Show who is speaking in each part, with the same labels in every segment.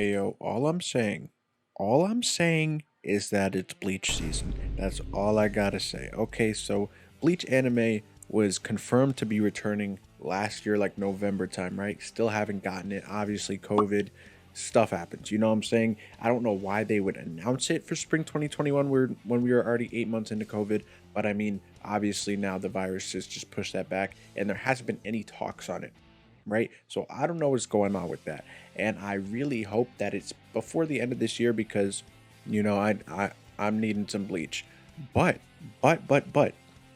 Speaker 1: Ayo, all I'm saying is that it's Bleach season. That's all I gotta say. Okay, so Bleach anime was confirmed to be returning last year, like November time, right? Still haven't gotten it. Obviously, COVID stuff happens. You know what I'm saying? I don't know why they would announce it for spring 2021 when we were already 8 months into COVID. But I mean, obviously now the virus has just pushed that back, and there hasn't been any talks on it, right? So I don't know what's going on with that, and I really hope that it's before the end of this year because, I'm needing some Bleach. But but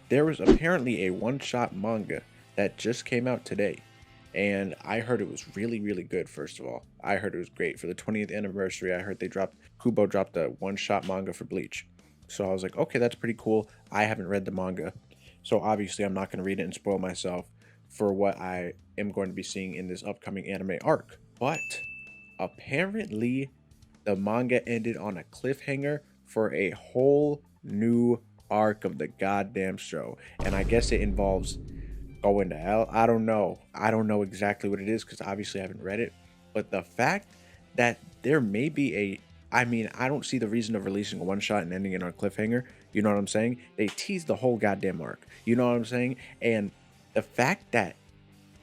Speaker 1: there was apparently a one-shot manga that just came out today, and I heard it was really good. First of all, I heard it was great for the 20th anniversary. I heard Kubo dropped a one-shot manga for Bleach, so I was like, okay, that's pretty cool. I haven't read the manga, so obviously I'm not going to read it and spoil myself for what I am going to be seeing in this upcoming anime arc. But apparently, the manga ended on a cliffhanger for a whole new arc of the goddamn show. And I guess it involves going to hell. I don't know. I don't know exactly what it is because obviously I haven't read it. But the fact that there may be I don't see the reason of releasing a one shot and ending it on a cliffhanger. You know what I'm saying? They teased the whole goddamn arc. You know what I'm saying? And the fact that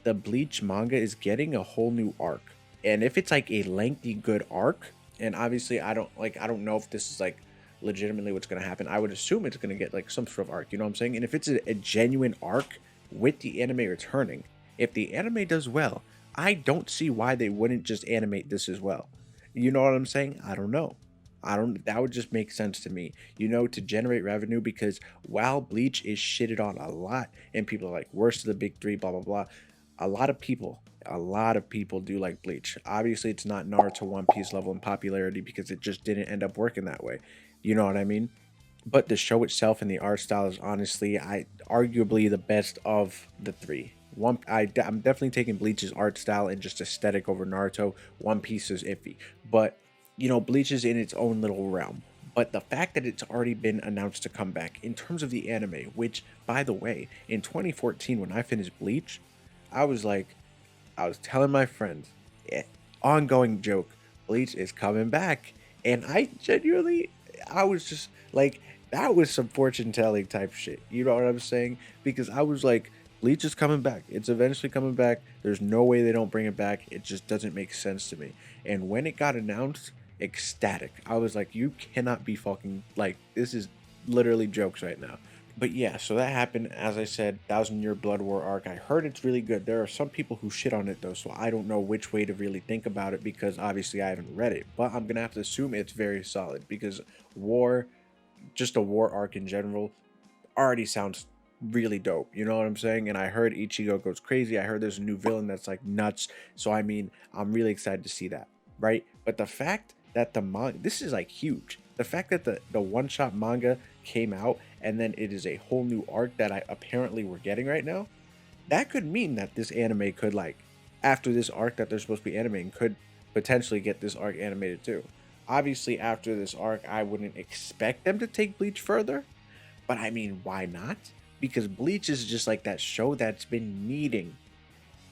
Speaker 1: the Bleach manga is getting a whole new arc. And if it's like a lengthy good arc, and obviously I don't know if this is like legitimately what's going to happen. I would assume it's going to get like some sort of arc, you know what I'm saying? And if it's a genuine arc with the anime returning, if the anime does well, I don't see why they wouldn't just animate this as well. You know what I'm saying? I don't know. I don't That would just make sense to me, to generate revenue because while Bleach is shitted on a lot and people are like worst of the big three, blah blah blah, a lot of people do like Bleach. Obviously, it's not Naruto One Piece level in popularity because it just didn't end up working that way. You know what I mean? But the show itself and the art style is honestly, I arguably the best of the three. I'm definitely taking Bleach's art style and just aesthetic over Naruto. One Piece is iffy, but Bleach is in its own little realm. But the fact that it's already been announced to come back in terms of the anime, which by the way, in 2014 when I finished Bleach, I was like, I was telling my friends, eh, ongoing joke, Bleach is coming back. And I was just like, that was some fortune telling type shit. You know what I'm saying? Because I was like, Bleach is coming back. It's eventually coming back. There's no way they don't bring it back. It just doesn't make sense to me. And when it got announced, ecstatic. I was like, you cannot be fucking like, this is literally jokes right now. But yeah, so that happened. As I said, Thousand Year Blood War arc. I heard it's really good. There are some people who shit on it though, so I don't know which way to really think about it because obviously I haven't read it. But I'm gonna have to assume it's very solid because war, just a war arc in general, already sounds really dope. You know what I'm saying? And I heard Ichigo goes crazy. I heard there's a new villain that's like nuts. So I mean, I'm really excited to see that, right? But the fact that the manga, this is like huge. The fact that the one shot manga came out and then it is a whole new arc that I apparently we're getting right now, that could mean that this anime could like after this arc that they're supposed to be animating could potentially get this arc animated too. Obviously, after this arc, I wouldn't expect them to take Bleach further, but I mean, why not? Because Bleach is just like that show that's been needing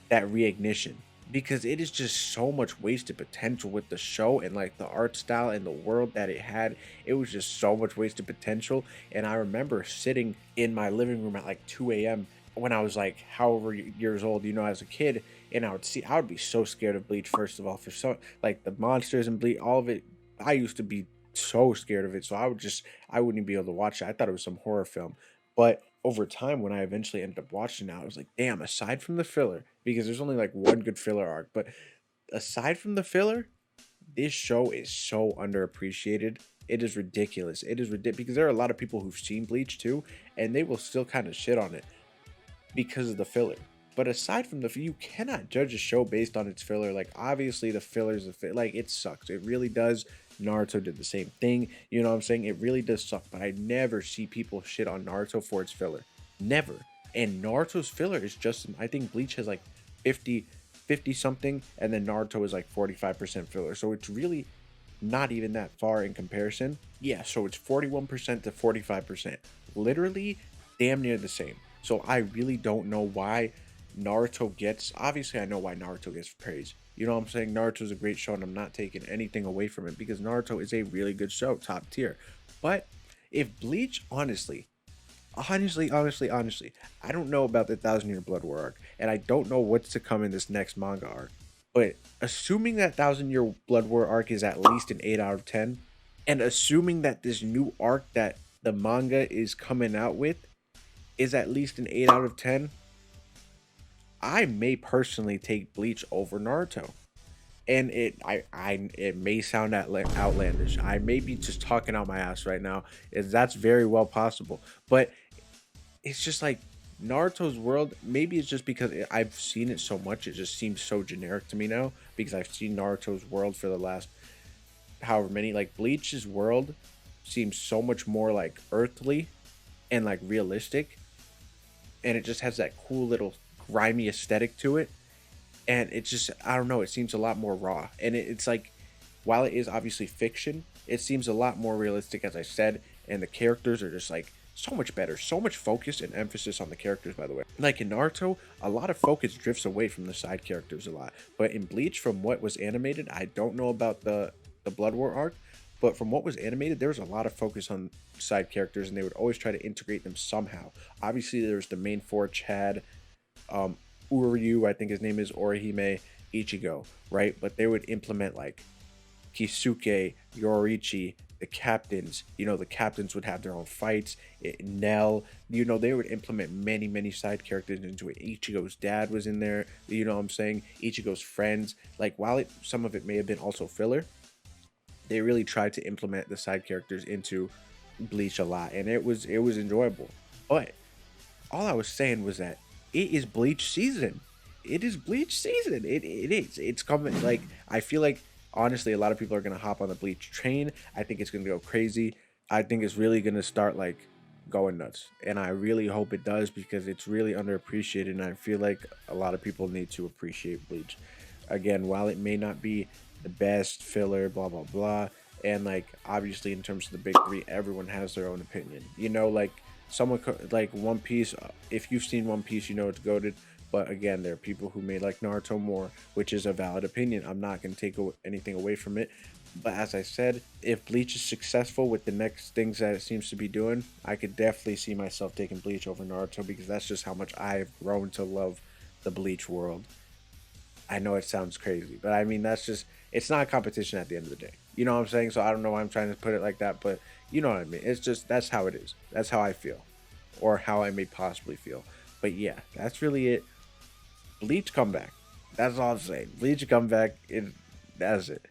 Speaker 1: that reignition because it is just so much wasted potential with the show and like the art style and the world that it had. It was just so much wasted potential. And I remember sitting in my living room at like 2 a.m. when I was like however years old, as a kid, and I would be so scared of Bleach, first of all, for so like the monsters and Bleach, all of it. I used to be so scared of it. So I wouldn't even be able to watch it. I thought it was some horror film. But over time, when I eventually ended up watching it, I was like, damn, aside from the filler, because there's only like one good filler arc, but aside from the filler, this show is so underappreciated. It is ridiculous. It is ridiculous because there are a lot of people who've seen Bleach too, and they will still kind of shit on it because of the filler. But aside from you cannot judge a show based on its filler. Like obviously the fillers, like it sucks. It really does. Naruto did the same thing. You know what I'm saying? It really does suck. But I never see people shit on Naruto for its filler. Never. And Naruto's filler is just, I think Bleach has like 50 something, and then Naruto is like 45% filler. So it's really not even that far in comparison. Yeah, so it's 41% to 45%. Literally damn near the same. So I really don't know why Naruto gets, obviously I know why Naruto gets praise. You know what I'm saying? Naruto's a great show and I'm not taking anything away from it because Naruto is a really good show, top tier. But if Bleach, honestly, I don't know about the Thousand Year Blood War arc, and I don't know what's to come in this next manga arc. But assuming that Thousand Year Blood War arc is at least an 8 out of 10, and assuming that this new arc that the manga is coming out with is at least an 8 out of 10, I may personally take Bleach over Naruto. And it may sound outlandish. I may be just talking out my ass right now. That's very well possible. But it's just like Naruto's world. Maybe it's just because I've seen it so much. It just seems so generic to me now because I've seen Naruto's world for the last however many. Like Bleach's world seems so much more like earthly and like realistic, and it just has that cool little grimy aesthetic to it. And it just, I don't know, it seems a lot more raw. And it's like, while it is obviously fiction, it seems a lot more realistic, as I said. And the characters are just like so much better, so much focus and emphasis on the characters, by the way. Like in Naruto, a lot of focus drifts away from the side characters a lot. But in Bleach, from what was animated, I don't know about the Blood War arc, but from what was animated, there was a lot of focus on side characters, and they would always try to integrate them somehow. Obviously, there's the main four: Chad, um, Uryu, I think his name is Orihime, Ichigo, right? But they would implement like Kisuke, Yoriichi, the captains. You know, the captains would have their own fights. Nell, you know, they would implement many side characters into it. Ichigo's dad was in there. You know what I'm saying? Ichigo's friends. Like, while some of it may have been also filler, they really tried to implement the side characters into Bleach a lot, and it was enjoyable. But all I was saying was that it is Bleach season. It is Bleach season. It is. It's coming. Like, I feel like honestly, a lot of people are gonna hop on the Bleach train. I think it's gonna go crazy. I think it's really gonna start like going nuts, and I really hope it does because it's really underappreciated, and I feel like a lot of people need to appreciate Bleach. Again, while it may not be the best filler, blah blah blah, and like obviously in terms of the big three, everyone has their own opinion. You know, like like One Piece. If you've seen One Piece, you know it's goated. But again, there are people who may like Naruto more, which is a valid opinion. I'm not going to take anything away from it. But as I said, if Bleach is successful with the next things that it seems to be doing, I could definitely see myself taking Bleach over Naruto because that's just how much I've grown to love the Bleach world. I know it sounds crazy, but I mean, that's just, it's not a competition at the end of the day. You know what I'm saying? So I don't know why I'm trying to put it like that, but you know what I mean? It's just, that's how it is. That's how I feel, or how I may possibly feel. But yeah, that's really it. Bleach comeback. That's all I'm saying. Bleach comeback. That's it.